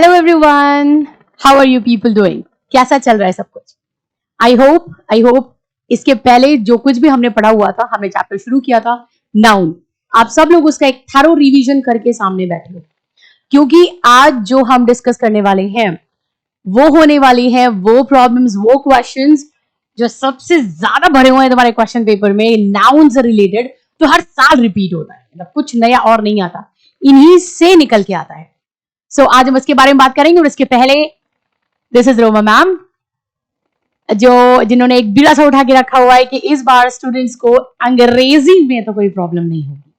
Hello everyone, how are you people doing? कैसा चल रहा है सब कुछ? आई होप इसके पहले जो कुछ भी हमने पढ़ा हुआ था, हमने चैप्टर शुरू किया था नाउन, आप सब लोग उसका एक थरो रिवीजन करके सामने बैठे हो, क्योंकि आज जो हम डिस्कस करने वाले हैं वो होने वाली है वो प्रॉब्लम्स, वो क्वेश्चंस जो सबसे ज्यादा भरे हुए हैं तुम्हारे क्वेश्चन पेपर में नाउन से रिलेटेड, जो हर साल रिपीट होता है, मतलब कुछ नया और नहीं आता, इन्हीं से निकल के आता है। सो आज हम इसके बारे में बात करेंगे और इसके पहले दिस इज रोमा मैम, जिन्होंने एक बीड़ा सा उठा के रखा हुआ है कि इस बार स्टूडेंट्स को अंग्रेजी में तो कोई प्रॉब्लम नहीं होगी,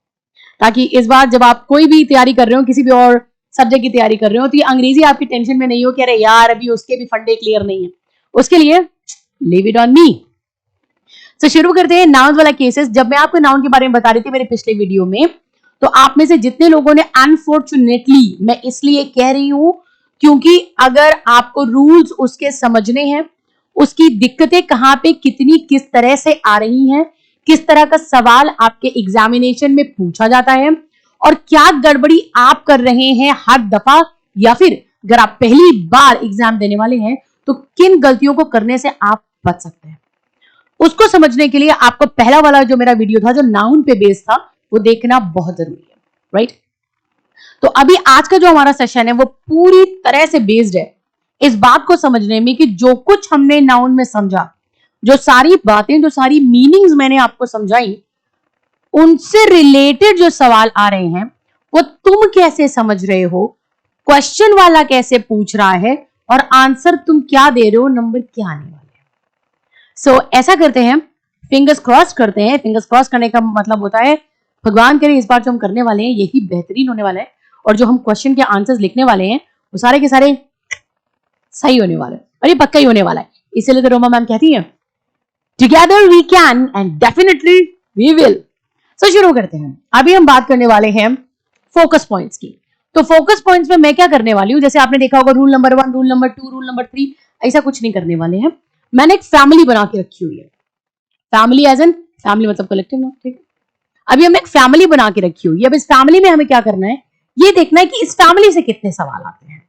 ताकि इस बार जब आप कोई भी तैयारी कर रहे हो, किसी भी और सब्जेक्ट की तैयारी कर रहे हो, तो ये अंग्रेजी आपकी टेंशन में नहीं हो कि अरे यार अभी उसके भी फंडे क्लियर नहीं है, उसके लिए लीव इट ऑन मी। तो शुरू करते हैं नाउन वाला केसेस। जब मैं आपको नाउन के बारे में बता रही थी मेरे पिछले वीडियो में, तो आप में से जितने लोगों ने अनफॉर्चुनेटली, मैं इसलिए कह रही हूं क्योंकि अगर आपको रूल्स उसके समझने हैं, उसकी दिक्कतें कहां पे कितनी किस तरह से आ रही हैं, किस तरह का सवाल आपके एग्जामिनेशन में पूछा जाता है और क्या गड़बड़ी आप कर रहे हैं हर दफा, या फिर अगर आप पहली बार एग्जाम देने वाले हैं तो किन गलतियों को करने से आप बच सकते हैं, उसको समझने के लिए आपको पहला वाला जो मेरा वीडियो था जो नाउन पे बेस्ड था वो देखना बहुत जरूरी है, राइट? तो अभी आज का जो हमारा सेशन है वो पूरी तरह से बेस्ड है इस बात को समझने में कि जो कुछ हमने नाउन में समझा, जो सारी बातें, जो सारी मीनिंग्स मैंने आपको समझाई, उनसे रिलेटेड जो सवाल आ रहे हैं वो तुम कैसे समझ रहे हो, क्वेश्चन वाला कैसे पूछ रहा है और आंसर तुम क्या दे रहे हो, नंबर क्या आने वाले हैं। सो ऐसा करते हैं, फिंगर्स क्रॉस करते हैं। फिंगर्स क्रॉस करने का मतलब होता है भगवान करे इस बार जो हम करने वाले हैं यही बेहतरीन होने वाला है और जो हम क्वेश्चन के आंसर्स लिखने वाले हैं वो सारे के सारे सही होने वाले हैं और ये पक्का ही होने वाला है। इसलिए तो रोमा मैम कहती है together we can and definitely we will. So शुरू करते हैं। अभी हम बात करने वाले हैं फोकस पॉइंट्स की। तो फोकस पॉइंट्स में मैं क्या करने वाली हूं, जैसे आपने देखा होगा rule number 1, rule number 2, rule number 3, ऐसा कुछ नहीं करने वाले हैं। मैंने एक फैमिली बना के रखी हुई है। फैमिली एज एन फैमिली मतलब कलेक्टिव ना, ठीक है। अभी हमने एक फैमिली बना के रखी हुई है। अब इस फैमिली में हमें क्या करना है, ये देखना है कि इस फैमिली से कितने सवाल आते हैं।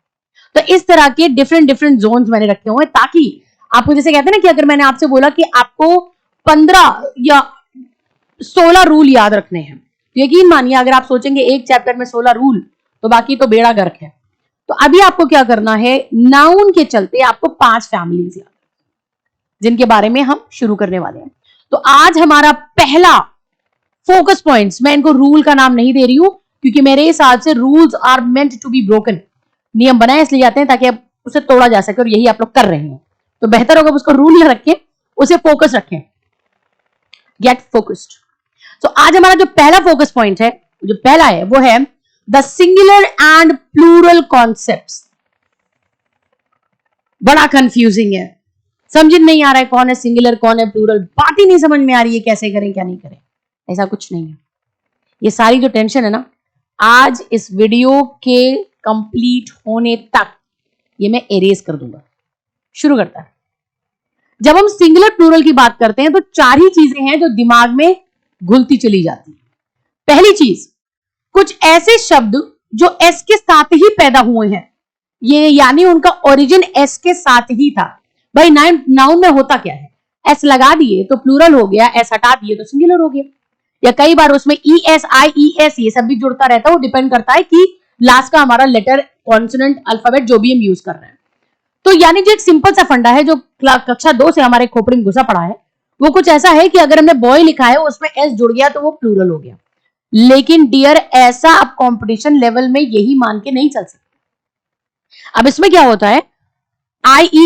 तो इस तरह के डिफरेंट जोन्स मैंने रखे हुए हैं ताकि आपको, जैसे कहते हैं ना कि अगर मैंने आपसे बोला कि आपको 15 या 16 रूल याद रखने हैं, तो यकीन मानिए अगर आप सोचेंगे एक चैप्टर में 16 रूल तो बाकी तो बेड़ा गर्क है। तो अभी आपको क्या करना है, नाउन के चलते आपको 5 फैमिलीज याद जिनके बारे में हम शुरू करने वाले हैं। तो आज हमारा पहला फोकस पॉइंट्स, मैं इनको रूल का नाम नहीं दे रही हूं क्योंकि मेरे हिसाब से rules are meant to be broken, नियम बनाए इसलिए जाते हैं ताकि उसे तोड़ा जा सके और यही आप लोग कर रहे हैं। तो बेहतर होगा उसको रूल न रखें, उसे फोकस रखें, गेट फोकस्ड। तो आज हमारा जो पहला फोकस पॉइंट है, जो पहला है वो है the singular and plural concepts. बड़ा कंफ्यूजिंग है, समझ नहीं आ रहा है कौन है सिंगुलर कौन है प्लूरल, बात ही नहीं समझ में आ रही है कैसे करें क्या नहीं करें। ऐसा कुछ नहीं है, ये सारी जो टेंशन है ना, आज इस वीडियो के कंप्लीट होने तक ये मैं एरेज कर दूंगा। शुरू करता है। जब हम सिंगुलर प्लूरल की बात करते हैं तो 4 ही चीजें हैं जो दिमाग में घुलती चली जाती है। पहली चीज, कुछ ऐसे शब्द जो एस के साथ ही पैदा हुए हैं, ये यानी उनका ओरिजिन एस के साथ ही था। भाई नाउन में होता क्या है, एस लगा दिए तो प्लूरल हो गया, एस हटा दिए तो सिंगुलर हो गया, या कई बार उसमें E S I E S ये सब भी जुड़ता रहता है। वो डिपेंड करता है कि लास्ट का हमारा लेटर, कॉन्सोनेंट, अल्फाबेट जो भी हम यूज कर रहे हैं। तो यानी जो एक सिंपल सा फंडा है जो कक्षा 2 से हमारे खोपड़ी में घुसा पड़ा है, वो कुछ ऐसा है कि अगर हमने बॉय लिखा है उसमें एस जुड़ गया तो वो प्लूरल हो गया। लेकिन डियर, ऐसा आप कंपटीशन लेवल में यही मान के नहीं चल सकते। अब इसमें क्या होता है, आई ई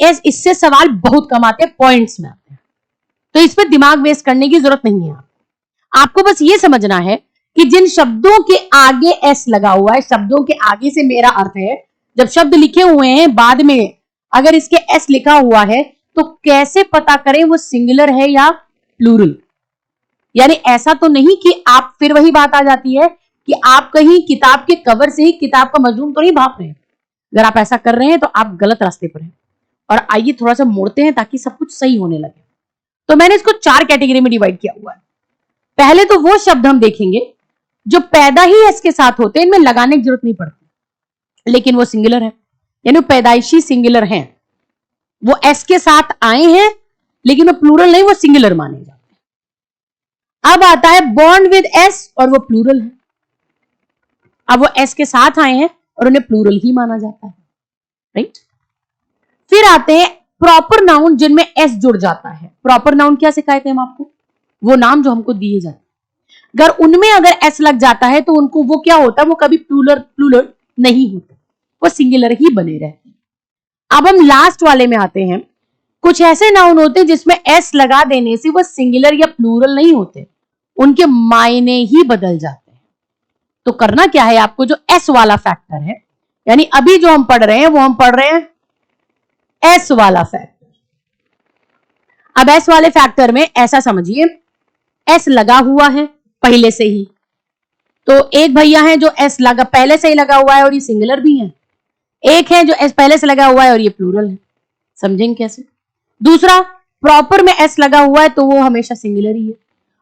एस, इससे सवाल बहुत कम आते हैं, पॉइंट्स में आते हैं, तो इस पर दिमाग वेस्ट करने की जरूरत नहीं है। आपको बस ये समझना है कि जिन शब्दों के आगे एस लगा हुआ है, शब्दों के आगे से मेरा अर्थ है जब शब्द लिखे हुए हैं बाद में अगर इसके एस लिखा हुआ है तो कैसे पता करें वो सिंगुलर है या प्लूरल। यानी ऐसा तो नहीं कि आप, फिर वही बात आ जाती है कि आप कहीं किताब के कवर से ही किताब का मजमून तो नहीं भाप रहे हैं। अगर आप ऐसा कर रहे हैं तो आप गलत रास्ते पर हैं। और आइए थोड़ा सा मोड़ते हैं ताकि सब कुछ सही होने लगे। तो मैंने इसको 4 कैटेगरी में डिवाइड किया हुआ है। पहले तो वो शब्द हम देखेंगे जो पैदा ही एस के साथ होते हैं, इनमें लगाने की जरूरत नहीं पड़ती, लेकिन वो सिंगुलर है, यानी पैदाइशी सिंगुलर हैं। वो एस के साथ आए हैं लेकिन वो प्लूरल नहीं, वो सिंगुलर माने जाते हैं। अब आता है बॉन्ड विद एस और वो प्लूरल है। अब वो एस के साथ आए हैं और उन्हें प्लूरल ही माना जाता है, राइट। फिर आते हैं प्रॉपर नाउन जिनमें एस जुड़ जाता है। प्रॉपर नाउन क्या सिखाए थे हम आपको? वो नाम जो हमको दिए जाते हैं, अगर उनमें अगर एस लग जाता है तो उनको वो क्या होता है, वो कभी प्लूरल नहीं होता, वो सिंगुलर ही बने रहते हैं। अब हम लास्ट वाले में आते हैं। कुछ ऐसे नाउन होते हैं जिसमें एस लगा देने से वो सिंगुलर या प्लूरल नहीं होते, उनके मायने ही बदल जाते हैं। तो करना क्या है आपको, जो एस वाला फैक्टर है, यानी अभी जो हम पढ़ रहे हैं वो हम पढ़ रहे हैं एस वाला फैक्टर। अब एस वाले फैक्टर में ऐसा समझिए, एस लगा हुआ है पहले से ही, तो एक भैया है जो एस लगा पहले से ही लगा हुआ है और ये सिंगुलर भी है, एक है जो एस पहले से लगा हुआ है और ये प्लूरल है। समझेंगे कैसे? दूसरा, प्रॉपर में एस लगा हुआ है तो वो हमेशा सिंगुलर ही है,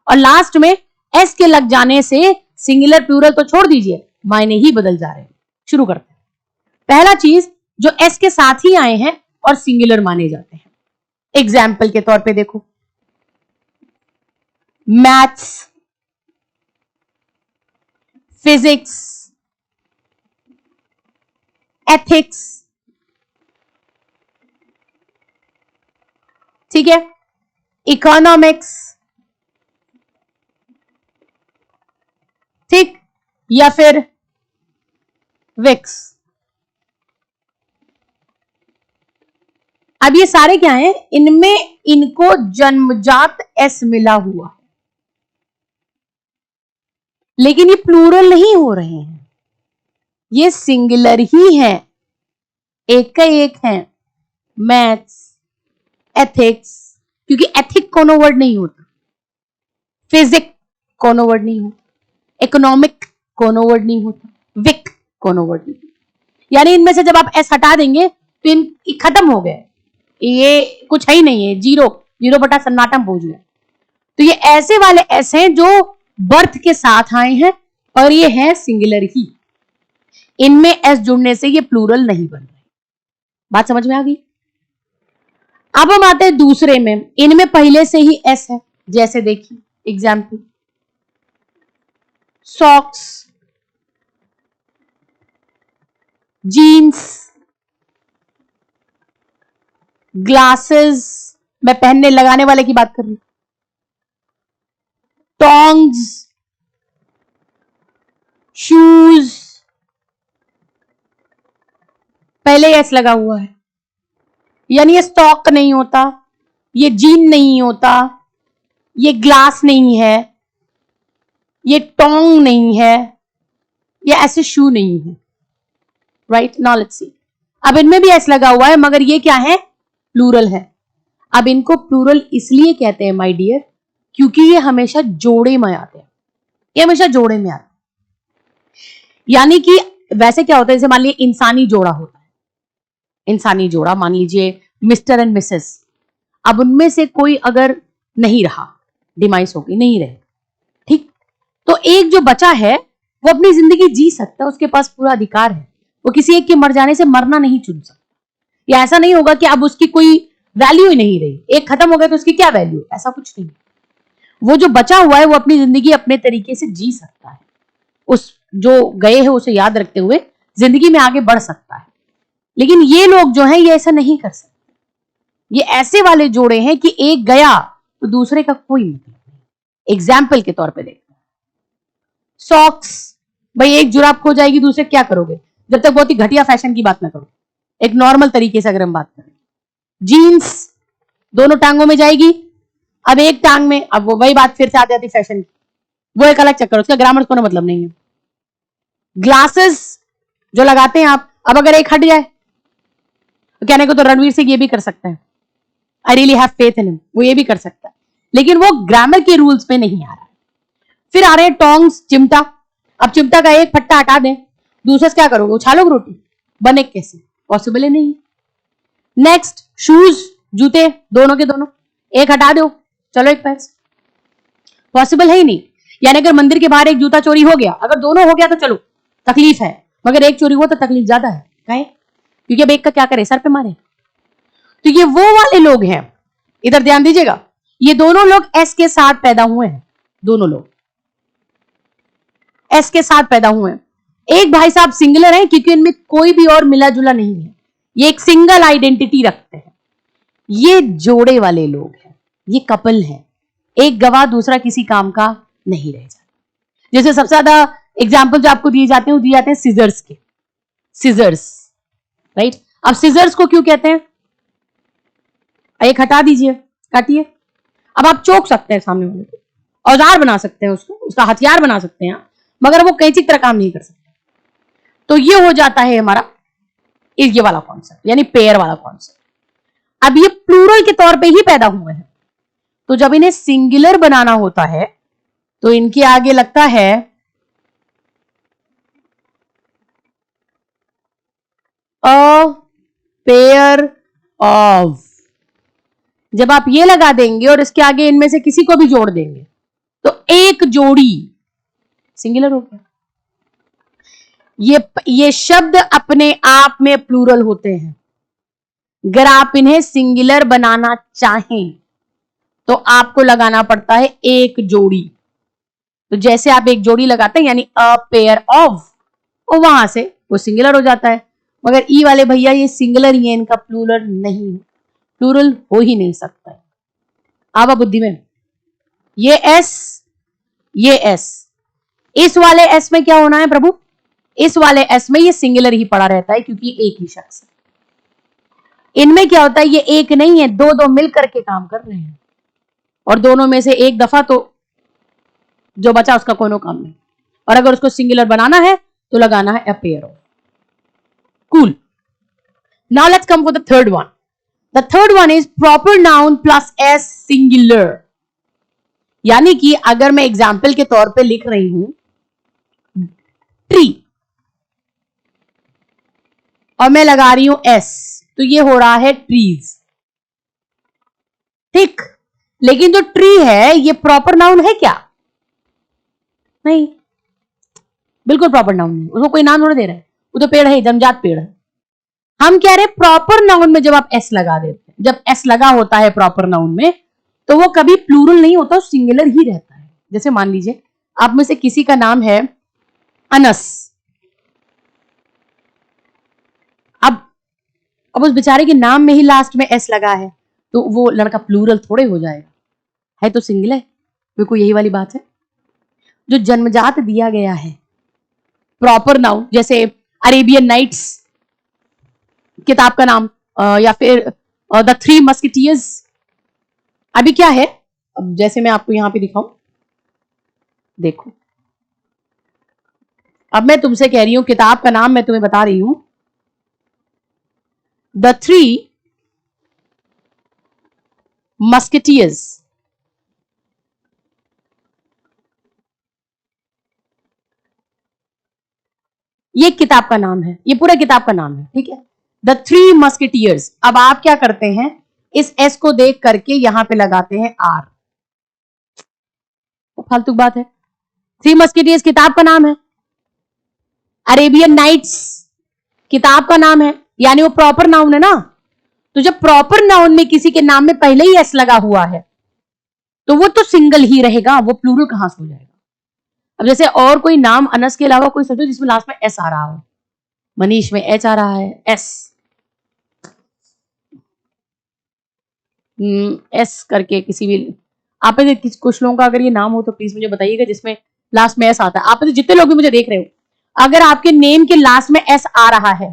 और लास्ट में एस के लग जाने से सिंगुलर प्लूरल तो छोड़ दीजिए, मायने ही बदल जा रहे हैं। शुरू करते हैं। पहला चीज, जो एस के साथ ही आए हैं और सिंगुलर माने जाते हैं। एग्जाम्पल के तौर पे देखो, मैथ्स, फिजिक्स, एथिक्स, ठीक है, इकोनॉमिक्स, ठीक, या फिर विक्स। अब ये सारे क्या हैं, इनमें इनको जन्मजात एस मिला हुआ है, लेकिन ये प्लूरल नहीं हो रहे हैं, ये सिंगुलर ही है, एक का एक है। मैथ्स, एथिक्स, क्योंकि एथिक कोनो वर्ड नहीं होता, फिजिक कोनो वर्ड नहीं होता, इकोनॉमिक कोनो वर्ड नहीं होता, विक कोनो वर्ड नहीं होता। यानी इनमें से जब आप एस हटा देंगे तो इन खत्म हो गए, ये कुछ है ही नहीं है, जीरो, जीरो बटा सन्नाटा पहुंच गया। तो ये ऐसे वाले एस हैं जो बर्थ के साथ आए हैं और ये है सिंगुलर ही, इनमें एस जुड़ने से ये प्लूरल नहीं बन रहे। बात समझ में आ गई? अब हम आते हैं दूसरे में, इनमें पहले से ही एस है। जैसे देखिए एग्जाम्पल, सॉक्स, जीन्स, ग्लासेस, मैं पहनने लगाने वाले की बात कर रही हूं, टोंग्स, शूज, पहले एस लगा हुआ है, यानी ये स्टॉक नहीं होता, ये जीन नहीं होता, ये ग्लास नहीं है, ये टोंग नहीं है, ये ऐसे शू नहीं है, राइट। नाउ लेट्स सी, अब इनमें भी एस लगा हुआ है मगर ये क्या है, प्लूरल है। अब इनको प्लूरल इसलिए कहते हैं माय डियर, क्योंकि ये हमेशा जोड़े में आते हैं, ये हमेशा जोड़े में आते हैं। यानी कि वैसे क्या होता है, जैसे मान लीजिए इंसानी जोड़ा होता है, इंसानी जोड़ा मान लीजिए मिस्टर एंड मिसेस, अब उनमें से कोई अगर नहीं रहा, डिमाइस हो गई, नहीं रहे, ठीक, तो एक जो बचा है वो अपनी जिंदगी जी सकता है, उसके पास पूरा अधिकार है, वो किसी एक के मर जाने से मरना नहीं चुन सकता। या ऐसा नहीं होगा कि अब उसकी कोई वैल्यू ही नहीं रही, एक खत्म हो गया तो उसकी क्या वैल्यू, ऐसा कुछ नहीं। वो जो बचा हुआ है वो अपनी जिंदगी अपने तरीके से जी सकता है, उस जो गए हैं उसे याद रखते हुए जिंदगी में आगे बढ़ सकता है। लेकिन ये लोग जो हैं ये ऐसा नहीं कर सकते, ये ऐसे वाले जोड़े हैं कि एक गया तो दूसरे का कोई मतलब नहीं। एग्जाम्पल के तौर पे देखते हैं, सॉक्स, भाई एक जुराब खो जाएगी, दूसरे क्या करोगे, जब तक बहुत ही घटिया फैशन की बात ना करो, एक नॉर्मल तरीके से अगर हम बात करें। जीन्स दोनों टांगों में जाएगी, अब एक टांग में, अब वो वही बात फिर से आ जाती फैशन की, वो एक अलग चक्कर, उसका ग्रामर को मतलब नहीं है। ग्लासेस जो लगाते हैं आप, अब अगर एक हट जाए, तो कहने को तो रणवीर सिंह ये भी कर सकता है, I really have faith in him, वो ये भी कर सकता है, लेकिन वो ग्रामर के रूल्स पे नहीं आ रहा है। फिर आ रहे हैं टोंग्स, चिमटा, अब चिमटा का एक फट्टा हटा दें, दूसरे से क्या करोगे, उछालोगे रोटी, बने कैसे, पॉसिबल ही नहीं। नेक्स्ट, शूज, जूते, दोनों के दोनों एक हटा दो, चलो एक पैर, पॉसिबल है ही नहीं। यानी अगर मंदिर के बाहर एक जूता चोरी हो गया, अगर दोनों हो गया तो चलो तकलीफ है, मगर एक चोरी हुआ तो तकलीफ ज्यादा है, काहे? क्योंकि अब एक का क्या करे, सर पे मारे। तो ये वो वाले लोग हैं, इधर ध्यान दीजिएगा, ये दोनों लोग एस के साथ पैदा हुए हैं, दोनों लोग एस के साथ पैदा हुए हैं। एक भाई साहब सिंगुलर हैं क्योंकि इनमें कोई भी और मिला जुला नहीं है, ये एक सिंगल आइडेंटिटी रखते हैं। ये जोड़े वाले लोग हैं, ये कपल है, एक गवाह दूसरा किसी काम का नहीं रह जाता। जैसे सबसे ज्यादा एग्जाम्पल जो आपको दिए जाते हैं वो दिए जाते हैं सीजर्स के, सीजर्स, राइट। अब सीजर्स को क्यों कहते हैं? एक हटा दीजिए, काटिए। अब आप चोक सकते हैं सामने वाले को, औजार बना सकते हैं उसको, उसका हथियार बना सकते हैं, मगर वो कैंची की तरह काम नहीं कर सकते। तो ये हो जाता है हमारा ये वाला कॉन्सेप्ट, यानी पेयर वाला कॉन्सेप्ट। अब ये प्लूरल के तौर पे ही पैदा हुए हैं, तो जब इन्हें सिंगुलर बनाना होता है तो इनके आगे लगता है अ पेयर ऑफ। जब आप ये लगा देंगे और इसके आगे इनमें से किसी को भी जोड़ देंगे तो एक जोड़ी, सिंगुलर हो गया। ये शब्द अपने आप में प्लूरल होते हैं। अगर आप इन्हें सिंगुलर बनाना चाहें तो आपको लगाना पड़ता है एक जोड़ी। तो जैसे आप एक जोड़ी लगाते हैं यानी अ पेयर ऑफ, और वहां से वो सिंगुलर हो जाता है। मगर ई वाले भैया ये सिंगुलर ही है, इनका प्लूरल नहीं, प्लूरल हो ही नहीं सकता है। आवा बुद्धि में, ये एस, ये एस, इस वाले एस में क्या होना है प्रभु? इस वाले एस में ये सिंगुलर ही पड़ा रहता है क्योंकि एक ही शख्स है। इनमें क्या होता है, ये एक नहीं है, दो दो मिल करके काम कर रहे हैं, और दोनों में से एक दफा तो जो बचा उसका कोनो काम नहीं। और अगर उसको सिंगुलर बनाना है तो लगाना है a pair of. Cool. Now let's come for the third one. The third one is proper noun plus S singular. यानी कि अगर मैं एग्जाम्पल के तौर पे लिख रही हूं ट्री और मैं लगा रही हूं एस, तो ये हो रहा है ट्रीज, ठीक। लेकिन जो ट्री है ये प्रॉपर नाउन है क्या? नहीं, बिल्कुल प्रॉपर नाउन नहीं, उसको कोई नाम थोड़ा दे रहा है, वो तो पेड़ है, जन्मजात पेड़ है। हम कह रहे प्रॉपर नाउन में जब आप एस लगा देते हैं, जब एस लगा होता है प्रॉपर नाउन में तो वो कभी प्लूरल नहीं होता, सिंगुलर ही रहता है। जैसे मान लीजिए आप में से किसी का नाम है अनस, अब उस बेचारे के नाम में ही लास्ट में एस लगा है तो वो लड़का प्लूरल थोड़े हो जाएगा, है तो सिंगल है। बिल्कुल यही वाली बात है। जो जन्मजात दिया गया है प्रॉपर नाउन, जैसे अरेबियन नाइट्स किताब का नाम, या फिर द थ्री मस्किटियर्स। अभी क्या है, अब जैसे मैं आपको यहां पे दिखाऊं, देखो अब मैं तुमसे कह रही हूं किताब का नाम मैं तुम्हें बता रही हूं, द थ्री मस्किटियर्स। ये किताब का नाम है, ये पूरा किताब का नाम है, ठीक है, द थ्री मस्किटियर्स। अब आप क्या करते हैं, इस एस को देख करके यहां पे लगाते हैं आर, तो फालतू बात है। थ्री मस्किटियर्स किताब का नाम है, अरेबियन नाइट्स किताब का नाम है, यानी वो प्रॉपर नाउन है ना। तो जब प्रॉपर नाउन में किसी के नाम में पहले ही एस लगा हुआ है तो वो तो सिंगल ही रहेगा, वो प्लूरल कहां से हो जाएगा। अब जैसे और कोई नाम अनस के अलावा कोई सोचो जिसमें लास्ट में एस आ रहा हो, मनीष में एच आ रहा है, एस करके किसी भी, आप में कुछ लोगों का अगर ये नाम हो तो प्लीज मुझे बताइएगा जिसमें लास्ट में एस आता है। आप में जितने लोग भी मुझे देख रहे हो, अगर आपके नेम के लास्ट में एस आ रहा है,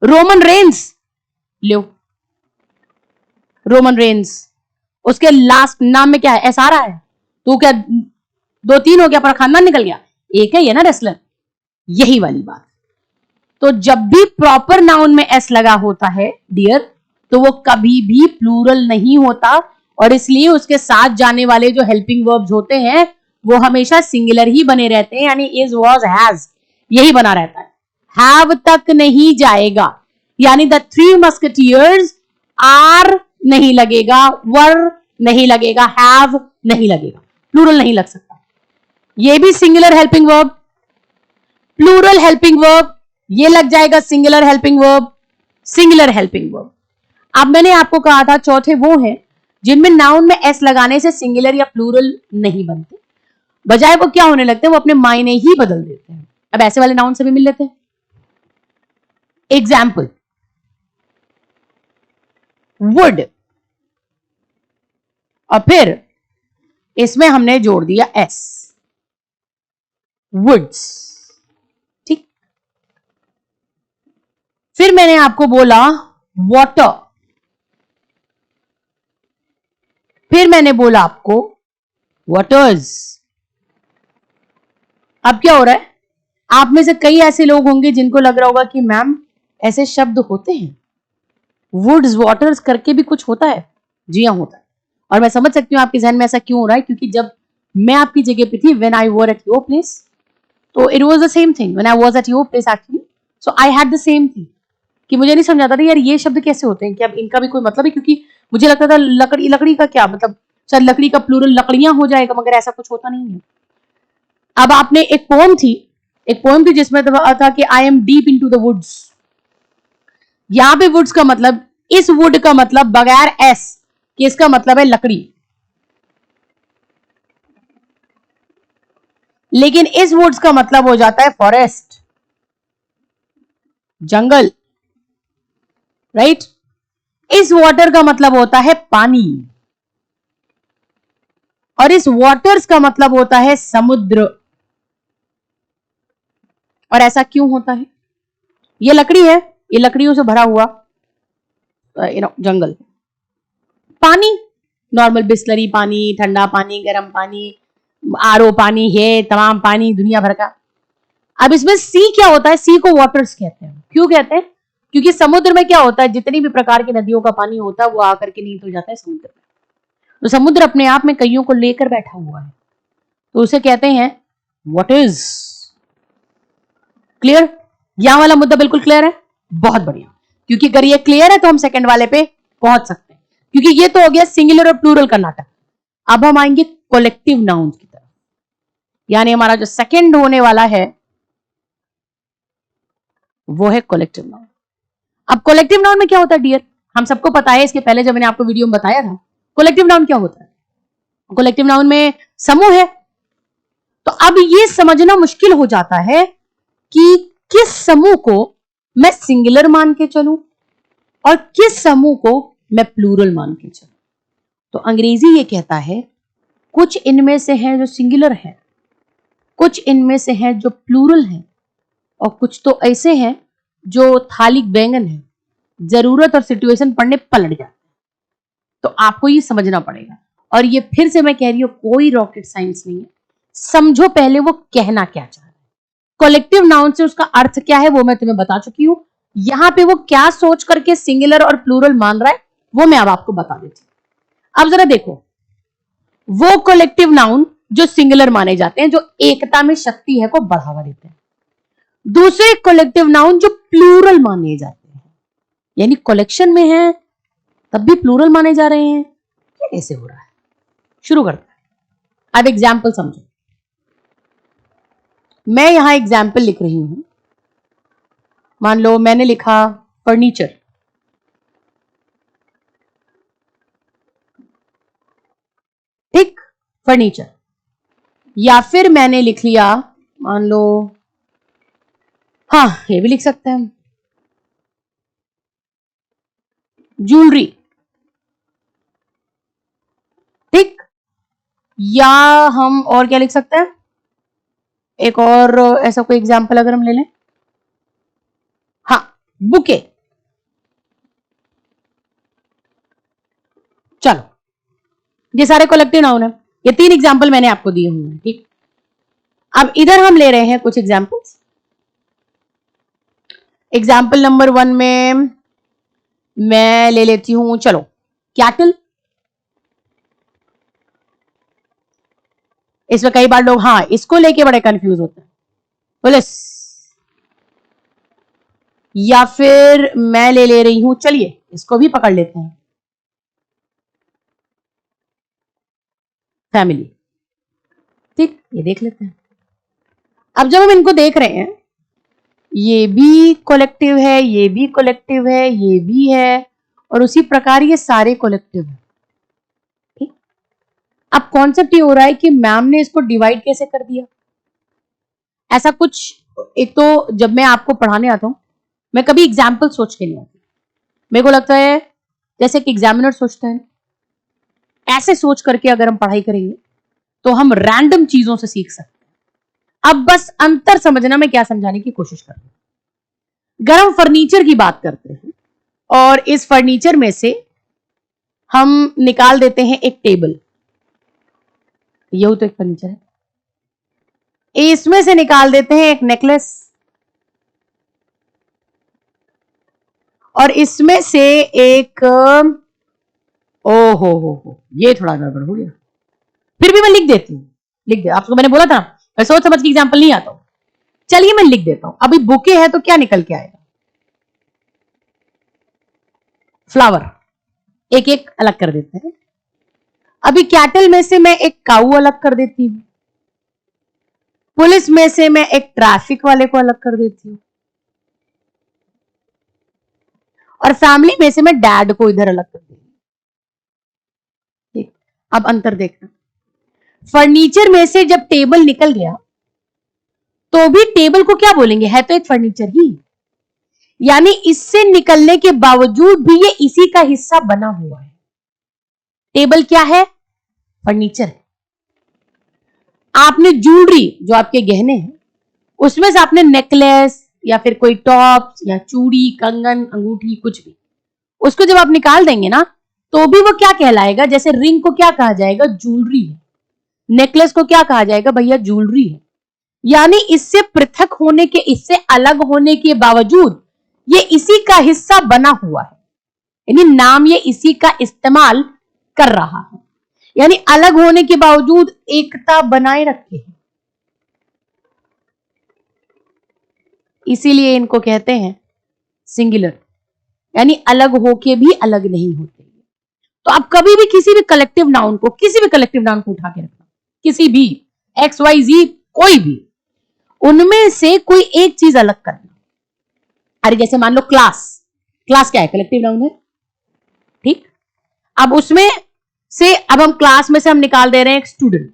रोमन रेंस लो, रोमन रेंस, उसके लास्ट नाम में क्या है, एस आ रहा है, तो क्या दो तीन हो गया, पर खानदान निकल गया, एक है ये ना रेसलर, यही वाली बात। तो जब भी प्रॉपर नाउन में एस लगा होता है डियर, तो वो कभी भी प्लूरल नहीं होता, और इसलिए उसके साथ जाने वाले जो हेल्पिंग वर्ब्स होते हैं वो हमेशा सिंगुलर ही बने रहते हैं, यानी इज, वाज, हैज, यही बना रहता है, हैव तक नहीं जाएगा। यानी द थ्री मस्केटियर्स आर नहीं लगेगा, वर नहीं लगेगा, हैव नहीं लगेगा, प्लूरल नहीं लग सकता। ये भी singular helping verb, plural helping verb, ये लग जाएगा singular helping verb, singular helping verb. अब मैंने आपको कहा था चौथे वो हैं जिनमें नाउन में एस लगाने से सिंगुलर या प्लूरल नहीं बनते, बजाय वो क्या होने लगते हैं, वो अपने मायने ही बदल देते हैं। अब ऐसे वाले नाउन से भी मिल लेते हैं। एग्जाम्पल, वुड, और फिर इसमें हमने जोड़ दिया एस, वुड्स। ठीक, फिर मैंने आपको बोला वाटर, फिर मैंने बोला आपको वाटर्स। अब क्या हो रहा है, आप में से कई ऐसे लोग होंगे जिनको लग रहा होगा कि मैम ऐसे शब्द होते हैं, वुड्स वाटर्स करके भी कुछ होता है। जी हाँ, होता है। और मैं समझ सकती हूँ आपके जहन में ऐसा क्यों हो रहा है, क्योंकि जब मैं आपकी जगह पे थी, when I were at your place, तो it was the same thing when I was at your place actually, so I had the same thing कि मुझे नहीं समझ आता था यार ये शब्द कैसे होते हैं, कि अब इनका भी कोई मतलब है, क्योंकि मुझे लगता था लकड़ी, लकड़ी का क्या मतलब, शायद लकड़ी का प्लूरल लकड़ियां हो जाएगा, मगर ऐसा कुछ होता नहीं है। अब आपने एक पोएम थी जिसमें था कि I am deep into the woods. यहां पे वुड्स का मतलब, इस वुड का मतलब बगैर एस कि इसका मतलब है लकड़ी, लेकिन इस वुड्स का मतलब हो जाता है फॉरेस्ट, जंगल, राइट। इस वाटर का मतलब होता है पानी, और इस वाटर्स का मतलब होता है समुद्र। और ऐसा क्यों होता है, ये लकड़ी है, ये लकड़ियों से भरा हुआ जंगल, पानी नॉर्मल बिस्लरी पानी, ठंडा पानी, गर्म पानी, आरओ पानी है, तमाम पानी दुनिया भर का। अब इसमें सी क्या होता है, सी को वाटर्स कहते हैं। क्यों कहते हैं, क्योंकि समुद्र में क्या होता है, जितनी भी प्रकार की नदियों का पानी होता है वो आकर के नीचे जाता है समुद्र में। तो समुद्र अपने आप में कईयों को लेकर बैठा हुआ है, तो उसे कहते हैं वाटर्स। क्लियर, यहां वाला मुद्दा बिल्कुल क्लियर है, बहुत बढ़िया। क्योंकि अगर ये क्लियर है तो हम सेकंड वाले पे पहुंच सकते हैं, क्योंकि ये तो हो गया सिंगुलर और प्लूरल का नाटक। अब हम आएंगे कलेक्टिव नाउन की तरफ, यानी हमारा जो सेकंड होने वाला है वो है कलेक्टिव नाउन। अब कलेक्टिव नाउन में क्या होता है डियर, हम सबको पता है, इसके पहले जब मैंने आपको वीडियो में बताया था कलेक्टिव नाउन क्या होता है। कलेक्टिव नाउन में समूह है। तो अब ये समझना मुश्किल हो जाता है कि किस समूह को मैं सिंगुलर मान के चलूं और किस समूह को मैं प्लूरल मान के चलूं। तो अंग्रेजी ये कहता है कुछ इनमें से हैं जो सिंगुलर है, कुछ इनमें से हैं जो प्लूरल हैं, और कुछ तो ऐसे हैं जो थालिक बैंगन है, जरूरत और सिचुएशन पढ़ने पलट जाते हैं। तो आपको ये समझना पड़ेगा, और ये फिर से मैं कह रही हूं कोई रॉकेट साइंस नहीं है, समझो पहले वो कहना क्या चाह रहा है। कलेक्टिव नाउन से उसका अर्थ क्या है वो मैं तुम्हें बता चुकी हूं, यहां पे वो क्या सोच करके सिंगुलर और प्लूरल मान रहा है वो मैं अब आपको बता देती हूं। अब जरा देखो, वो कलेक्टिव नाउन जो सिंगुलर माने जाते हैं, जो एकता में शक्ति है को बढ़ावा देते हैं, दूसरे कलेक्टिव नाउन जो प्लूरल माने जाते हैं, यानी कलेक्शन में है तब भी प्लूरल माने जा रहे हैं, ये कैसे हो रहा है। शुरू करते हैं। अब एग्जाम्पल समझो, मैं यहां एग्जाम्पल लिख रही हूं, मान लो मैंने लिखा फर्नीचर, ठीक, फर्नीचर, या फिर मैंने लिख लिया, मान लो, हाँ ये भी लिख सकते हैं, ज्वेलरी, ठीक, या हम और क्या लिख सकते हैं, एक और ऐसा कोई एग्जाम्पल अगर हम ले लें, हाँ बुके। चलो, ये सारे कलेक्टिव नाउन है, ये 3 एग्जाम्पल मैंने आपको दिए हुए हैं, ठीक। अब इधर हम ले रहे हैं कुछ एग्जाम्पल्स। एग्जाम्पल नंबर 1 में मैं ले लेती हूं, चलो कैटल। इसमें कई बार लोग हाँ इसको लेके बड़े कंफ्यूज होते हैं, पुलिस। या फिर मैं ले रही हूं, चलिए इसको भी पकड़ लेते हैं, फैमिली, ठीक, ये देख लेते हैं। अब जब हम इनको देख रहे हैं ये भी कलेक्टिव है, ये भी कलेक्टिव है, ये भी है, और उसी प्रकार ये सारे कलेक्टिव है। ठीक, अब कॉन्सेप्ट ये हो रहा है कि मैम ने इसको डिवाइड कैसे कर दिया। ऐसा कुछ, एक तो जब मैं आपको पढ़ाने आता हूं, मैं कभी एग्जाम्पल सोच के नहीं आती। मेरे को लगता है जैसे कि एग्जामिनर सोचता है, ऐसे सोच करके अगर हम पढ़ाई करेंगे तो हम रैंडम चीजों से सीख सकते हैं। अब बस अंतर समझना मैं क्या समझाने की कोशिश कर रही हूं। अगर हम फर्नीचर की बात करते हैं और इस फर्नीचर में से हम निकाल देते हैं एक टेबल, यही तो एक फर्नीचर है। इसमें से निकाल देते हैं एक नेकलेस, और इसमें से एक ओ हो, ये थोड़ा गड़बड़ हो गया। फिर भी मैं लिख देती हूं, लिख दे, आपको मैंने बोला था मैं सोच समझ के एग्जाम्पल नहीं आता हूं। चलिए मैं लिख देता हूं। अभी बुके है तो क्या निकल के आएगा, फ्लावर, एक एक अलग कर देते हैं। अभी कैटल में से मैं एक काऊ अलग कर देती हूं, पुलिस में से मैं एक ट्रैफिक वाले को अलग कर देती हूं, और फैमिली में से मैं डैड को इधर अलग कर देती हूं। ठीक, अब अंतर देखना, फर्नीचर में से जब टेबल निकल गया तो भी टेबल को क्या बोलेंगे, है तो एक फर्नीचर ही, यानी इससे निकलने के बावजूद भी ये इसी का हिस्सा बना हुआ है। टेबल क्या है, फर्नीचर है। आपने ज्वेलरी, जो आपके गहने हैं, उसमें से आपने नेकलेस या फिर कोई टॉप्स या चूड़ी, कंगन, अंगूठी, कुछ भी, उसको जब आप निकाल देंगे ना तो भी वो क्या कहलाएगा, जैसे रिंग को क्या कहा जाएगा, ज्वेलरी है। नेकलेस को क्या कहा जाएगा, भैया ज्वेलरी है। यानी इससे पृथक होने के, इससे अलग होने के बावजूद ये इसी का हिस्सा बना हुआ है, यानी नाम ये इसी का इस्तेमाल कर रहा है, यानी अलग होने के बावजूद एकता बनाए रखे है। इसीलिए इनको कहते हैं सिंगुलर, यानी अलग होके भी अलग नहीं होते। तो आप कभी भी किसी भी कलेक्टिव नाउन को, किसी भी कलेक्टिव नाउन को उठा के रखना, किसी भी एक्स वाई जी, कोई भी, उनमें से कोई एक चीज अलग करना। अरे जैसे मान लो क्लास, क्लास क्या है, कलेक्टिव नाउन है। ठीक, अब उसमें से, अब हम क्लास में से हम निकाल दे रहे हैं एक स्टूडेंट,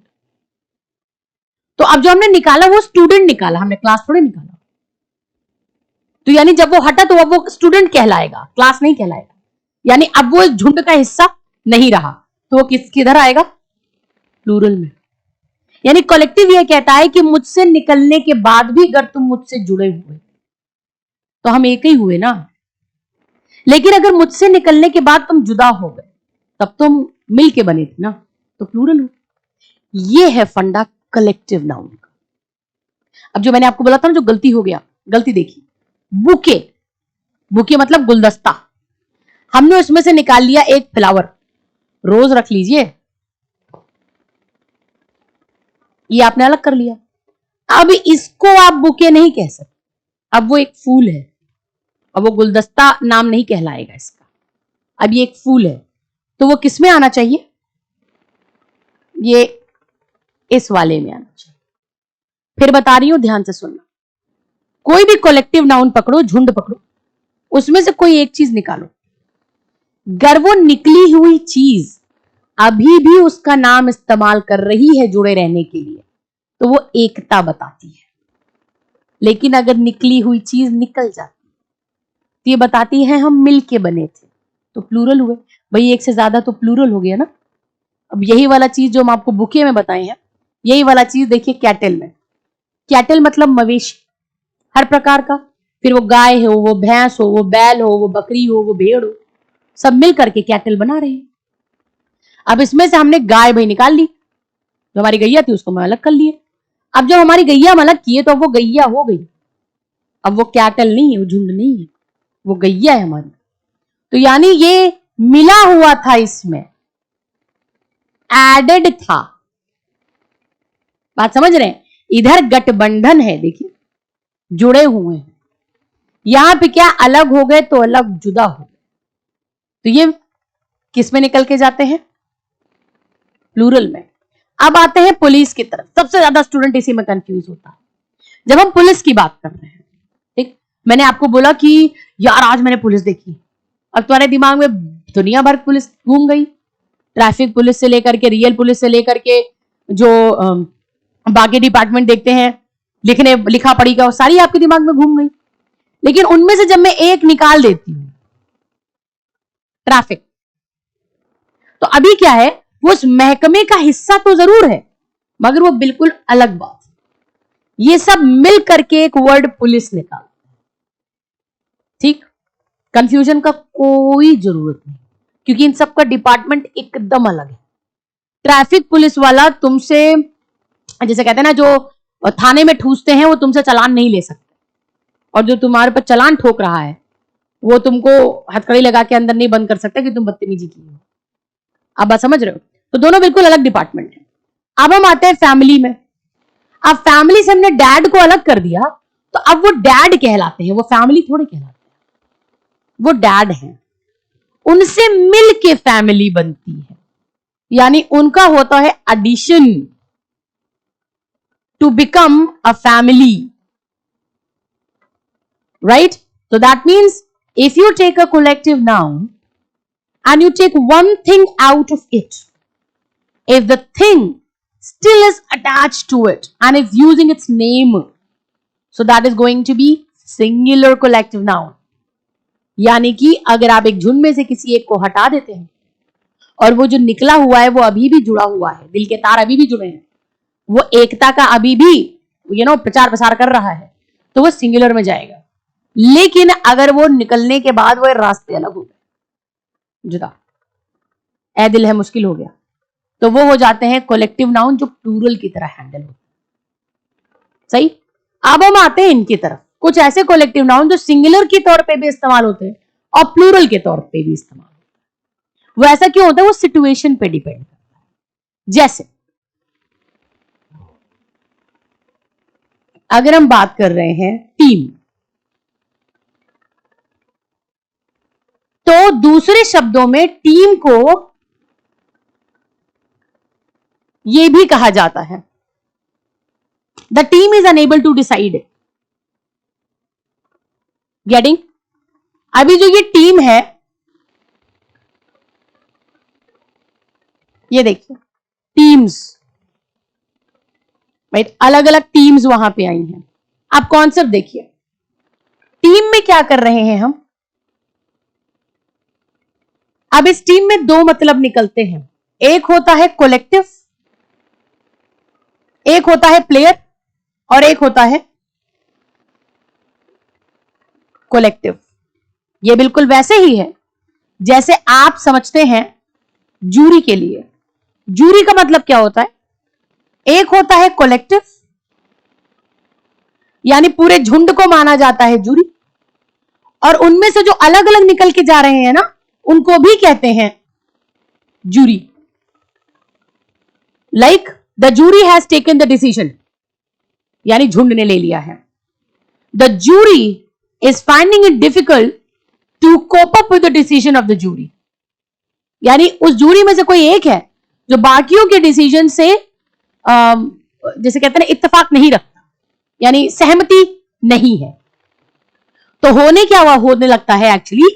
तो अब जो हमने निकाला वो स्टूडेंट निकाला, हमने क्लास थोड़े निकाला। तो यानी जब वो हटा तो अब वो स्टूडेंट कहलाएगा, क्लास नहीं कहलाएगा, यानी अब वो झुंड का हिस्सा नहीं रहा, तो वो किधर आएगा, प्लूरल में। यानी कलेक्टिव ये कहता है कि मुझसे निकलने के बाद भी अगर तुम मुझसे जुड़े हुए तो हम एक ही हुए ना, लेकिन अगर मुझसे निकलने के बाद तुम जुदा हो गए तब तुम मिल के बने थे ना, तो प्लूरल हो। ये है फंडा कलेक्टिव नाउन का। अब जो मैंने आपको बोला था ना, जो गलती हो गया, गलती देखी, बुके, बुके मतलब गुलदस्ता, हमने उसमें से निकाल लिया एक फ्लावर, रोज रख लीजिए, ये आपने अलग कर लिया। अब इसको आप बुके नहीं कह सकते, अब वो एक फूल है, अब वो गुलदस्ता नाम नहीं कहलाएगा इसका, अब ये एक फूल है, तो वो किस में आना चाहिए, ये इस वाले में आना चाहिए। फिर बता रही हूं, ध्यान से सुनना, कोई भी कलेक्टिव नाउन पकड़ो, झुंड पकड़ो, उसमें से कोई एक चीज निकालो, अगर वो निकली हुई चीज अभी भी उसका नाम इस्तेमाल कर रही है जुड़े रहने के लिए, तो वो एकता बताती है। लेकिन अगर निकली हुई चीज निकल जाती तो ये बताती है हम मिल के बने थे, तो प्लूरल हुए। भाई एक से ज्यादा तो प्लूरल हो गया ना। अब यही वाला चीज जो हम आपको बुके में बताए हैं, यही वाला चीज देखिए कैटल में। कैटल मतलब मवेशी, हर प्रकार का, फिर वो गाय हो, वो भैंस हो, वो बैल हो, वो बकरी हो, वो भेड़ हो, सब मिल करके कैटल बना रहे हैं। अब इसमें से हमने गाय भाई निकाल ली, जो हमारी गैया थी उसको मैं अलग कर लिए। अब जब हमारी गैया हम अलग किए तो अब वो गैया हो गई, अब वो कैटल नहीं है, वो झुंड नहीं है, वो गैया है हमारी। तो यानी ये मिला हुआ था, इसमें एडेड था, बात समझ रहे हैं। इधर गठबंधन है, देखिए जुड़े हुए हैं, यहां पे क्या अलग हो गए तो अलग जुदा हो गए, तो ये किस में निकल के जाते हैं, प्लूरल में। अब आते हैं पुलिस की तरफ, सबसे ज्यादा स्टूडेंट इसी में कंफ्यूज होता है जब हम पुलिस की बात कर रहे हैं। ठीक, मैंने आपको बोला कि यार आज मैंने पुलिस देखी, अब तुम्हारे दिमाग में दुनिया भर पुलिस घूम गई, ट्रैफिक पुलिस से लेकर के, रियल पुलिस से लेकर के जो बाकी डिपार्टमेंट देखते हैं लिखा पढ़ी का, सारी आपके दिमाग में घूम गई। लेकिन उनमें से जब मैं एक निकाल देती हूं, ट्रैफिक, तो अभी क्या है, वो उस महकमे का हिस्सा तो जरूर है मगर वो बिल्कुल अलग बात है। ये सब मिल करके एक वर्ड पुलिस निकाल, ठीक, कंफ्यूजन का कोई जरूरत नहीं, क्योंकि इन सब का डिपार्टमेंट एकदम अलग है। ट्रैफिक पुलिस वाला तुमसे, जैसे कहते हैं ना, जो थाने में ठूसते हैं वो तुमसे चालान नहीं ले सकते, और जो तुम्हारे पर चालान ठोक रहा है वो तुमको हथकड़ी लगा के अंदर नहीं बंद कर सकता कि तुम बदतमीजी की हो। आप बात समझ रहे हो? तो दोनों बिल्कुल अलग डिपार्टमेंट है। अब हम आते हैं फैमिली में। अब फैमिली से हमने डैड को अलग कर दिया, तो अब वो डैड कहलाते हैं, वो फैमिली थोड़े कहलाते हैं, वो डैड हैं। उनसे मिल के फैमिली बनती है, यानी उनका होता है addition to become a family, right? So that means if you take a collective noun and you take one thing out of it, if the thing still is attached to it and is using its name, so that is going to be singular collective noun. यानी कि अगर आप एक झुंड में से किसी एक को हटा देते हैं और वो जो निकला हुआ है वो अभी भी जुड़ा हुआ है, दिल के तार अभी भी जुड़े हैं, वो एकता का अभी भी प्रचार प्रसार कर रहा है, तो वो सिंगुलर में जाएगा। लेकिन अगर वो निकलने के बाद वो रास्ते अलग हो गए, जुदा, ए दिल है मुश्किल हो गया, तो वो हो जाते हैं कलेक्टिव नाउन जो प्लूरल की तरह हैंडल होते हैं। सही। अब हम आते हैं इनकी तरफ, कुछ ऐसे कलेक्टिव नाउन जो सिंगुलर के तौर पे भी इस्तेमाल होते हैं और प्लूरल के तौर पे भी इस्तेमाल होते हैं। वो ऐसा क्यों होता है? वो सिचुएशन पे डिपेंड करता है। जैसे अगर हम बात कर रहे हैं टीम, तो दूसरे शब्दों में टीम को यह भी कहा जाता है the team is unable to decide. Getting? अभी जो ये टीम है, ये देखिए टीम्स, राइट, अलग अलग टीम्स वहां पे आई हैं। आप कॉन्सेप्ट देखिए, टीम में क्या कर रहे हैं हम? अब इस टीम में दो मतलब निकलते हैं, एक होता है कलेक्टिव, एक होता है प्लेयर, और एक होता है कलेक्टिव। ये बिल्कुल वैसे ही है जैसे आप समझते हैं जूरी के लिए। जूरी का मतलब क्या होता है? एक होता है कलेक्टिव, यानी पूरे झुंड को माना जाता है जूरी, और उनमें से जो अलग अलग निकल के जा रहे हैं ना, उनको भी कहते हैं jury. Like the jury has taken the decision, यानी झुंड ने ले लिया है। The jury is finding it difficult to cope up with the decision of the jury, यानी उस जूरी में से कोई एक है जो बाकियों के डिसीजन से जैसे कहते हैं इत्तेफाक नहीं रखता, यानी सहमति नहीं है। तो होने क्या हुआ, होने लगता है एक्चुअली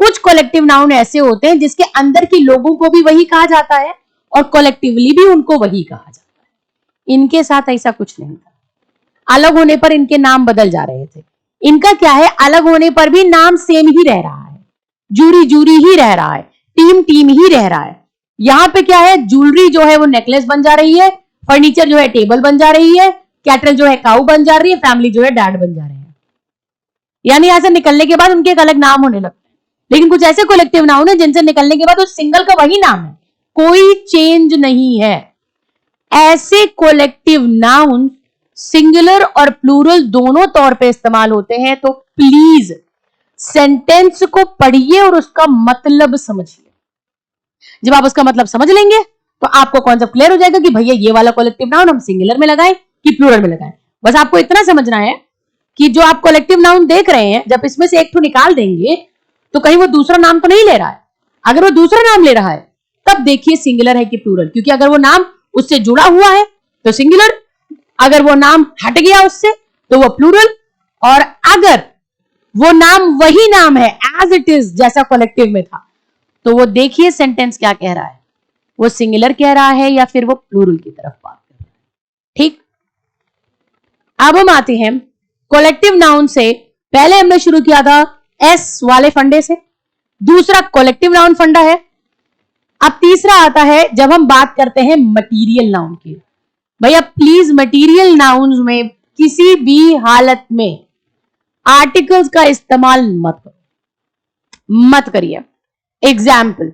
कुछ कलेक्टिव नाउन ऐसे होते हैं जिसके अंदर के लोगों को भी वही कहा जाता है और कलेक्टिवली भी उनको वही कहा जाता है। इनके साथ ऐसा कुछ नहीं था, अलग होने पर इनके नाम बदल जा रहे थे। इनका क्या है, अलग होने पर भी नाम सेम ही रह रहा है, जूरी जूरी ही रह रहा है, टीम टीम ही रह रहा है। यहां पे क्या है, ज्वेलरी जो है वो नेकलेस बन जा रही है, फर्नीचर जो है टेबल बन जा रही है, कैटल जो है काऊ बन जा रही है, फैमिली जो है डैड बन जा रहे हैं। यानी यहां से निकलने के बाद उनके एक अलग नाम होने लगते हैं। लेकिन कुछ ऐसे कलेक्टिव नाउन है जिनसे निकलने के बाद उस सिंगल का वही नाम है, कोई चेंज नहीं है। ऐसे कलेक्टिव नाउन सिंगुलर और प्लूरल दोनों तौर पे इस्तेमाल होते हैं। तो प्लीज सेंटेंस को पढ़िए और उसका मतलब समझिए। जब आप उसका मतलब समझ लेंगे तो आपको कॉन्सेप्ट क्लियर हो जाएगा कि भैया ये वाला कलेक्टिव नाउन हम सिंगुलर में लगाएं कि प्लूरल में लगाएं। बस आपको इतना समझना है कि जो आप कलेक्टिव नाउन देख रहे हैं, जब इसमें से एक तो निकाल देंगे तो कहीं वो दूसरा नाम तो नहीं ले रहा है। अगर वो दूसरा नाम ले रहा है तब देखिए सिंगुलर है कि प्लूरल, क्योंकि अगर वो नाम उससे जुड़ा हुआ है तो सिंगुलर, अगर वो नाम हट गया उससे तो वो प्लूरल, और अगर वो नाम वही नाम है एज इट इज, जैसा कलेक्टिव में था। तो वो देखिए सेंटेंस क्या कह रहा है, वो सिंगुलर कह रहा है या फिर वो प्लूरल की तरफ बात कर रहा है। ठीक, अब हम आते हैं कलेक्टिव नाउन से। पहले हमने शुरू किया था एस वाले फंडे से, दूसरा कलेक्टिव नाउन फंडा है। अब तीसरा आता है जब हम बात करते हैं मटीरियल नाउन की। भैया प्लीज मटीरियल नाउन्स में किसी भी हालत में आर्टिकल्स का इस्तेमाल मत करो, मत करिए। Example,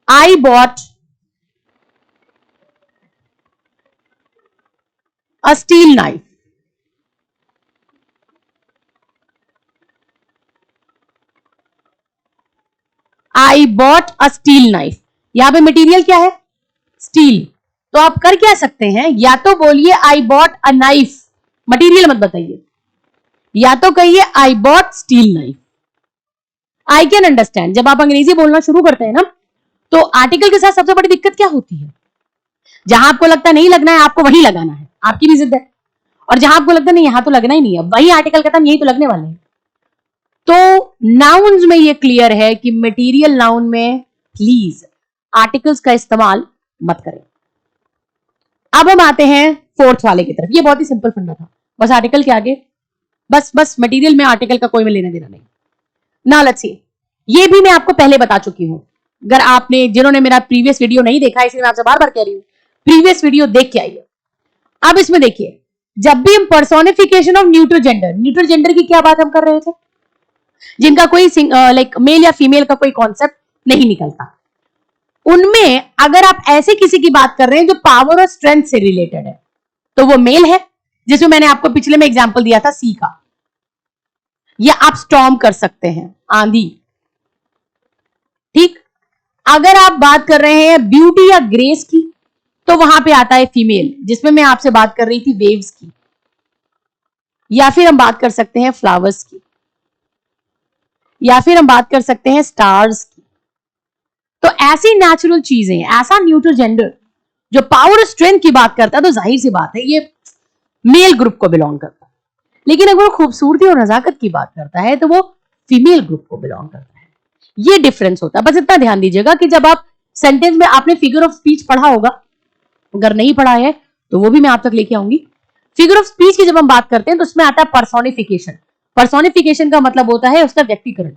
I bought a steel knife. I bought a steel knife, यहां पे मटेरियल क्या है, स्टील। तो आप कर क्या सकते हैं, या तो बोलिए I bought a knife, material मत बताइए, या तो कहिए I bought steel knife. I can understand, जब आप अंग्रेजी बोलना शुरू करते हैं ना, तो आर्टिकल के साथ सबसे बड़ी दिक्कत क्या होती है, जहां आपको लगता नहीं लगना है आपको वही लगाना है, आपकी भी जिद है। और जहां आपको लगता नहीं यहां तो लगना ही नहीं है, वही आर्टिकल खत्म, यही तो लगने वाले हैं। तो नाउन्स में ये क्लियर है कि मटेरियल नाउन में प्लीज आर्टिकल्स का इस्तेमाल मत करें। अब हम आते हैं फोर्थ वाले की तरफ। ये बहुत ही सिंपल फंडा था, बस आर्टिकल के आगे, बस मटेरियल में आर्टिकल का कोई में लेना देना नहीं। ना लेट्स सी, ये भी मैं आपको पहले बता चुकी हूं। अगर आपने, जिन्होंने मेरा प्रीवियस वीडियो नहीं देखा, इसलिए मैं आपसे बार बार कह रही हूं प्रीवियस वीडियो देख के आइए। अब इसमें देखिए, जब भी हम personification of neutral gender, neutral gender की क्या बात हम कर रहे थे, जिनका कोई लाइक मेल या फीमेल का कोई कॉन्सेप्ट नहीं निकलता, उनमें अगर आप ऐसे किसी की बात कर रहे हैं जो पावर और स्ट्रेंथ से रिलेटेड है, तो वो मेल है, जिसमें मैंने आपको पिछले में एग्जांपल दिया था सी का। या आप स्टॉर्म कर सकते हैं, आंधी। ठीक, अगर आप बात कर रहे हैं ब्यूटी या ग्रेस की, तो वहां पे आता है फीमेल, जिसमें मैं आपसे बात कर रही थी वेव्स की। या फिर हम बात कर सकते हैं फ्लावर्स की, या फिर हम बात कर सकते हैं स्टार्स की। तो ऐसी नेचुरल चीजें, ऐसा न्यूट्रल जेंडर जो पावर स्ट्रेंथ की बात करता है, तो जाहिर सी बात है ये मेल ग्रुप को बिलोंग करता है। लेकिन अगर वो खूबसूरती और नजाकत की बात करता है, तो वो फीमेल ग्रुप को बिलोंग करता है। ये डिफरेंस होता है, बस इतना ध्यान दीजिएगा कि जब आप सेंटेंस में, आपने फिगर ऑफ स्पीच पढ़ा होगा, अगर नहीं पढ़ा है तो वो भी मैं आप तक लेके आऊंगी। फिगर ऑफ स्पीच की जब हम बात करते हैं तो उसमें आता है पर्सोनिफिकेशन। पर्सोनिफिकेशन का मतलब होता है उसका व्यक्तिकरण,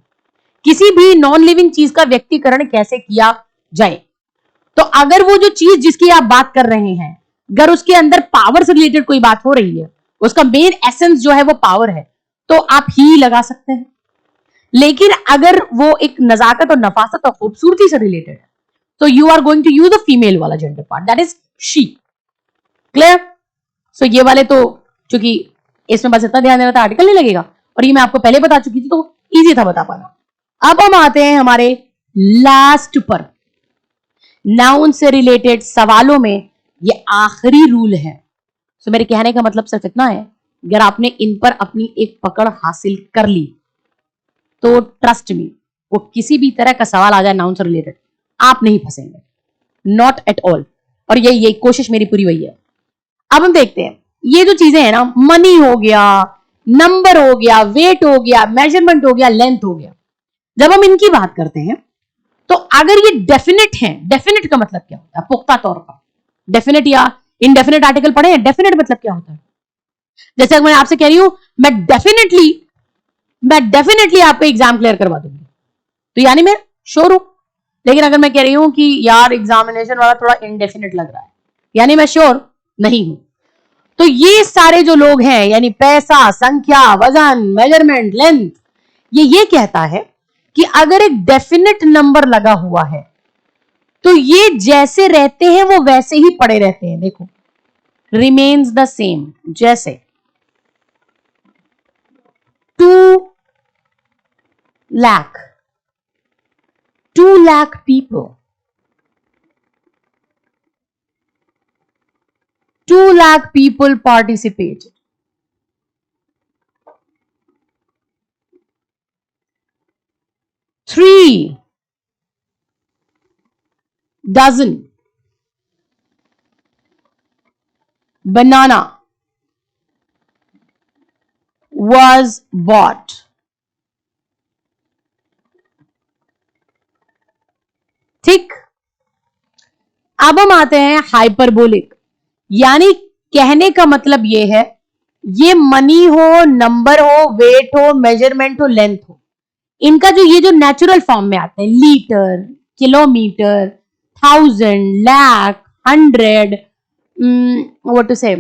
किसी भी नॉन लिविंग चीज का व्यक्तिकरण कैसे किया जाए। तो अगर वो जो चीज जिसकी आप बात कर रहे हैं, अगर उसके अंदर पावर से रिलेटेड कोई बात हो रही है, उसका मेन एसेंस जो है वो पावर है, तो आप ही लगा सकते हैं। लेकिन अगर वो एक नजाकत और नफासत और खूबसूरती से रिलेटेड है, तो you are going to use the female वाला gender part, that is she. Clear? So ये वाले तो, चूंकि इसमें बस इतना ध्यान देना था, आर्टिकल नहीं लगेगा, और ये मैं आपको पहले बता चुकी थी, तो इजी था बता पाना। अब हम आते हैं हमारे लास्ट पर, नाउन से रिलेटेड सवालों में ये आखिरी रूल है। सो मेरे कहने का मतलब सिर्फ इतना है, अगर आपने इन पर अपनी एक पकड़ हासिल कर ली, तो ट्रस्ट मी, वो किसी भी तरह का सवाल आ जाए नाउन से रिलेटेड, आप नहीं फंसेंगे, नॉट एट ऑल। और ये कोशिश मेरी पूरी वही है। अब हम देखते हैं ये जो चीजें हैं ना, मनी हो गया, नंबर हो गया, वेट हो गया, मेजरमेंट हो गया, लेंथ हो गया, जब हम इनकी बात करते हैं, तो अगर ये डेफिनेट है, डेफिनेट का मतलब क्या होता है, पुख्ता तौर पर। डेफिनेट या इनडेफिनेट आर्टिकल पढ़े हैं, डेफिनेट मतलब क्या होता है। जैसे मैं आपसे कह रही हूं मैं डेफिनेटली आपको एग्जाम क्लियर करवा दूंगी, तो यानी मैं श्योर हूं। लेकिन अगर मैं कह रही हूं कि यार एग्जामिनेशन वाला थोड़ा इनडेफिनेट लग रहा है, यानी मैं श्योर नहीं हूं। तो ये सारे जो लोग हैं, यानी पैसा, संख्या, वजन, मेजरमेंट, लेंथ, ये कहता है कि अगर एक डेफिनेट नंबर लगा हुआ है, तो ये जैसे रहते हैं वो वैसे ही पड़े रहते हैं। देखो, रिमेन्स द सेम। जैसे 2 lakh, 2 lakh people, 2 lakh people participated. 3 dozen banana was bought. ठीक, अब हम आते हैं हाइपरबोलिक, यानी कहने का मतलब ये है, ये मनी हो, नंबर हो, वेट हो, मेजरमेंट हो, लेंथ हो, इनका जो ये जो नेचुरल फॉर्म में आते हैं, litre, kilometre, thousand, lakh, hundred, what to say,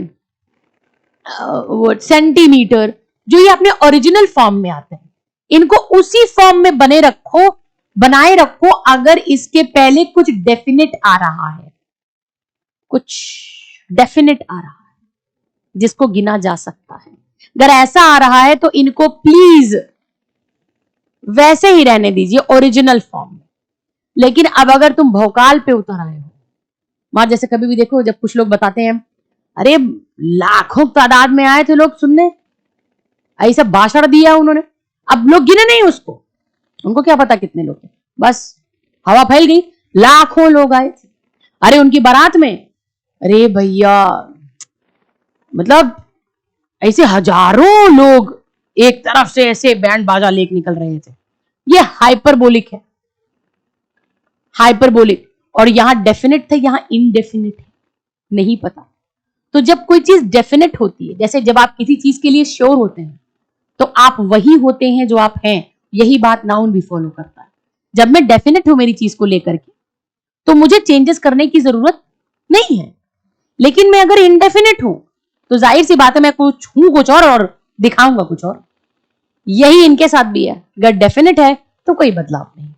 centimetre, जो ये अपने ओरिजिनल फॉर्म में आते हैं, इनको उसी फॉर्म में बनाए रखो अगर इसके पहले कुछ डेफिनेट आ रहा है, कुछ डेफिनेट आ रहा है जिसको गिना जा सकता है। अगर ऐसा आ रहा है तो इनको प्लीज वैसे ही रहने दीजिए ओरिजिनल फॉर्म में। लेकिन अब अगर तुम भोकाल पे उतर आए हो, वहां जैसे कभी भी देखो जब कुछ लोग बताते हैं, अरे लाखों तादाद में आए थे लोग सुनने, ऐसा भाषण दिया उन्होंने, अब लोग गिने नहीं उसको, उनको क्या पता कितने लोग थे, बस हवा फैल गई, लाखों लोग आए थे। अरे उनकी बारात में, अरे भैया मतलब ऐसे हजारों लोग एक तरफ से ऐसे बैंड बाजा लेके निकल रहे थे। ये हाइपरबोलिक है, हाइपरबोलिक। और यहां डेफिनेट थे, यहां इनडेफिनेट है, नहीं पता। तो जब कोई चीज डेफिनेट होती है, जैसे जब आप किसी चीज के लिए श्योर होते हैं तो आप वही होते हैं जो आप हैं, यही बात नाउन भी फॉलो करता है। जब मैं डेफिनेट हूं मेरी चीज को लेकर के तो मुझे चेंजेस करने की जरूरत नहीं है। लेकिन मैं अगर इनडेफिनेट हूं तो जाहिर सी बात है मैं कुछ हूं कुछ और दिखाऊंगा कुछ और। यही इनके साथ भी है, अगर डेफिनेट है तो कोई बदलाव नहीं,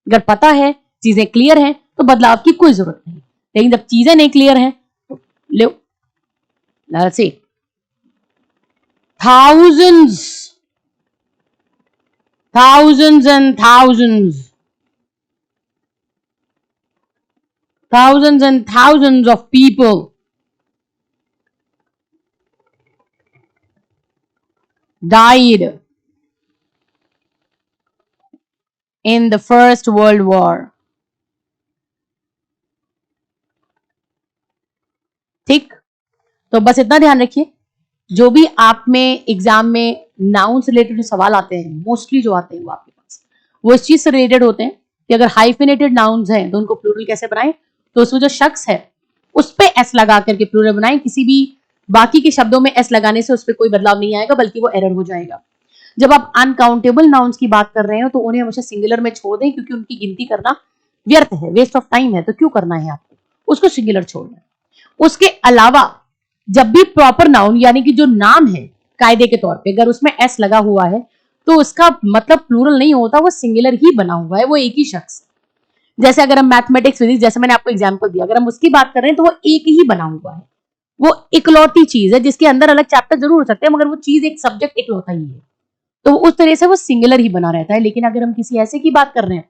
अगर पता है चीजें क्लियर हैं तो बदलाव की कोई जरूरत नहीं। लेकिन जब चीजें नहीं क्लियर हैं तो लो, let's see, thousands and thousands of people died in the First World War. ठीक, तो बस इतना ध्यान रखिए, जो भी आप में एग्जाम में नाउन से रिलेटेड जो सवाल आते हैं, मोस्टली जो आते हैं वो आपके पास वो इस चीज से रिलेटेड होते हैं कि अगर हाइफिनेटेड नाउन्स हैं तो उनको प्लूरल कैसे बनाएं, तो उसमें जो शख्स है उस पे एस लगा करके प्लूरल बनाएं। किसी भी बाकी के शब्दों में एस लगाने से उस पर कोई बदलाव नहीं आएगा, बल्कि वो एरर हो जाएगा। जब आप अनकाउंटेबल नाउन्स की बात कर रहे हो तो उन्हें हमेशा सिंगुलर में छोड़ दें, क्योंकि उनकी गिनती करना व्यर्थ है, वेस्ट ऑफ टाइम है, तो क्यों करना है आपको, उसको सिंगुलर छोड़ना। उसके अलावा जब भी प्रॉपर नाउन यानी कि जो नाम है कायदे के तौर पे, अगर उसमें एस लगा हुआ है तो उसका मतलब प्लूरल नहीं होता, वो सिंगुलर ही बना हुआ है, वो एक ही शख्स। जैसे अगर हम मैथमेटिक्स फिजिक्स, जैसे मैंने आपको एग्जांपल दिया, अगर हम उसकी बात कर रहे हैं तो वो एक ही बना हुआ है, वो इकलौती चीज है जिसके अंदर अलग चैप्टर जरूर हो सकते हैं, मगर वो चीज एक सब्जेक्ट इकलौता ही है, तो उस तरह से वो सिंगुलर ही बना रहता है। लेकिन अगर हम किसी ऐसे की बात कर रहे हैं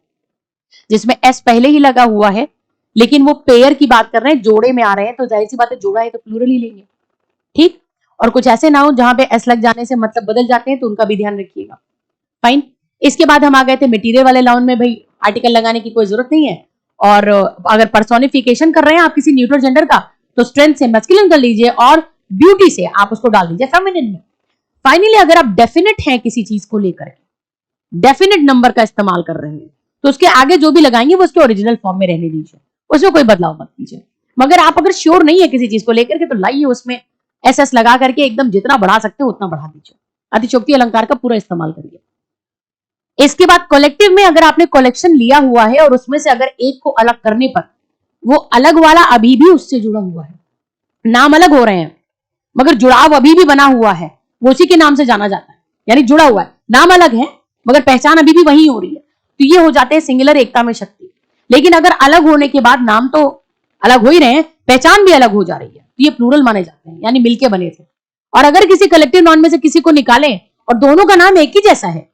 जिसमें एस पहले ही लगा हुआ है, लेकिन वो पेयर की बात कर रहे हैं, जोड़े में आ रहे हैं, तो जाहिर सी बात है जोड़ा है तो प्लूरल ही लेंगे। ठीक, और कुछ ऐसे नाउन जहां पे एस लग जाने से मतलब बदल जाते हैं, तो उनका भी ध्यान रखिएगा। फाइन, इसके बाद हम आ गए थे मटेरियल वाले नाउन में, भाई आर्टिकल लगाने की कोई जरूरत नहीं है। और अगर पर्सोनिफिकेशन कर रहे हैं आप किसी न्यूट्रल जेंडर का, तो स्ट्रेंथ से मैस्कुलिन कर लीजिए और ब्यूटी से आप उसको डाल दीजिए फेमिनिन में। फाइनली अगर आप डेफिनेट हैं किसी चीज को लेकर, डेफिनेट नंबर का इस्तेमाल कर रहे हैं, तो उसके आगे जो भी लगाएंगे वो उसके ओरिजिनल फॉर्म में रहने दीजिए, उसमें कोई बदलाव मत कीजिए। मगर आप अगर श्योर नहीं है किसी चीज को लेकर के, तो लाइए उसमें एस एस लगा करके एकदम जितना बढ़ा सकते हो उतना बढ़ा दीजिए, अतिशयोक्ति अलंकार का पूरा इस्तेमाल करिए। इसके बाद कलेक्टिव में अगर आपने कलेक्शन लिया हुआ है और उसमें से अगर एक को अलग करने पर वो अलग वाला अभी भी उससे जुड़ा हुआ है, नाम अलग हो रहे हैं मगर जुड़ाव अभी भी बना हुआ है, वो उसी के नाम से जाना जाता है, यानी जुड़ा हुआ है, नाम अलग है मगर पहचान अभी भी वही हो रही है, तो ये हो जाते हैं सिंगुलर एकता में शक्ति। लेकिन अगर अलग होने के बाद नाम तो अलग हो ही रहे हैं, पहचान भी अलग हो जा रही है, तो ये प्लूरल माने जाते हैं, यानी मिलके बने थे। और अगर किसी कलेक्टिव नाउन में से किसी को निकालें और दोनों का नाम एक ही जैसा है,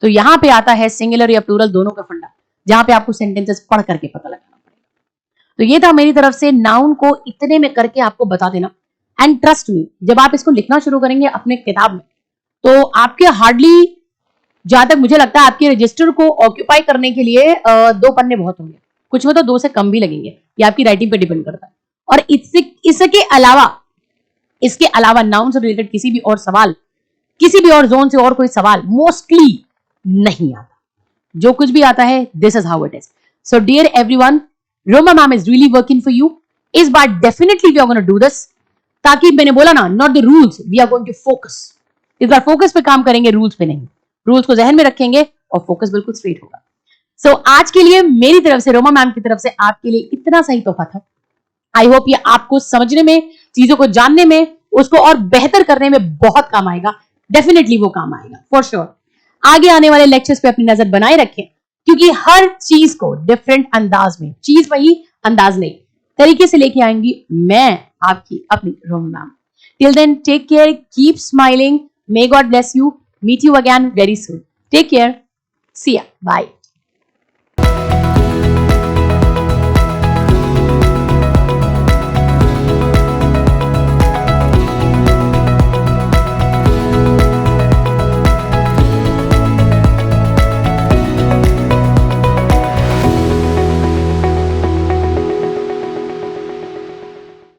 तो यहां पे आता है सिंगुलर या प्लूरल दोनों का फंडा, जहां पे आपको सेंटेंसेस पढ़ करके पता लगाना पड़ेगा। तो ये था मेरी तरफ से नाउन को इतने में करके आपको बता देना। एंड ट्रस्ट मी, जब आप इसको लिखना शुरू करेंगे अपने किताब में, तो आपके हार्डली, जहां तक मुझे लगता है, आपके रजिस्टर को ऑक्यूपाई करने के लिए 2 पन्ने बहुत होंगे, कुछ में तो 2 से कम भी लगेंगे, ये आपकी राइटिंग पे डिपेंड करता है। और इसके अलावा नाउन से रिलेटेड किसी भी और सवाल किसी भी और जोन से और कोई सवाल मोस्टली नहीं आता, जो कुछ भी आता है this is how it is. So dear everyone, Roma ma'am is really working for you. इस बार definitely we are gonna do this, ताकि मैंने बोला ना, not the rules, we are going to focus. इस बार फोकस पे काम करेंगे, रूल्स पे नहीं. रूल्स को जहन में रखेंगे और फोकस बिल्कुल स्ट्रेट होगा. सो आज के लिए मेरी तरफ से, रोमा मैम की तरफ से आपके लिए इतना सही तोहफा था. आई होप ये आपको समझने में, चीजों को जानने में, उसको और बेहतर करने में बहुत काम आएगा. डेफिनेटली वो काम आएगा फॉर श्योर. आगे आने वाले लेक्चर्स पे अपनी नजर बनाए रखें, क्योंकि हर चीज को डिफरेंट अंदाज में, चीज वही अंदाज नहीं, तरीके से लेके आएंगी मैं, आपकी अपनी Roma ma'am. Till then take care, keep smiling, may God bless you, meet you again very soon. Take care, see ya, bye.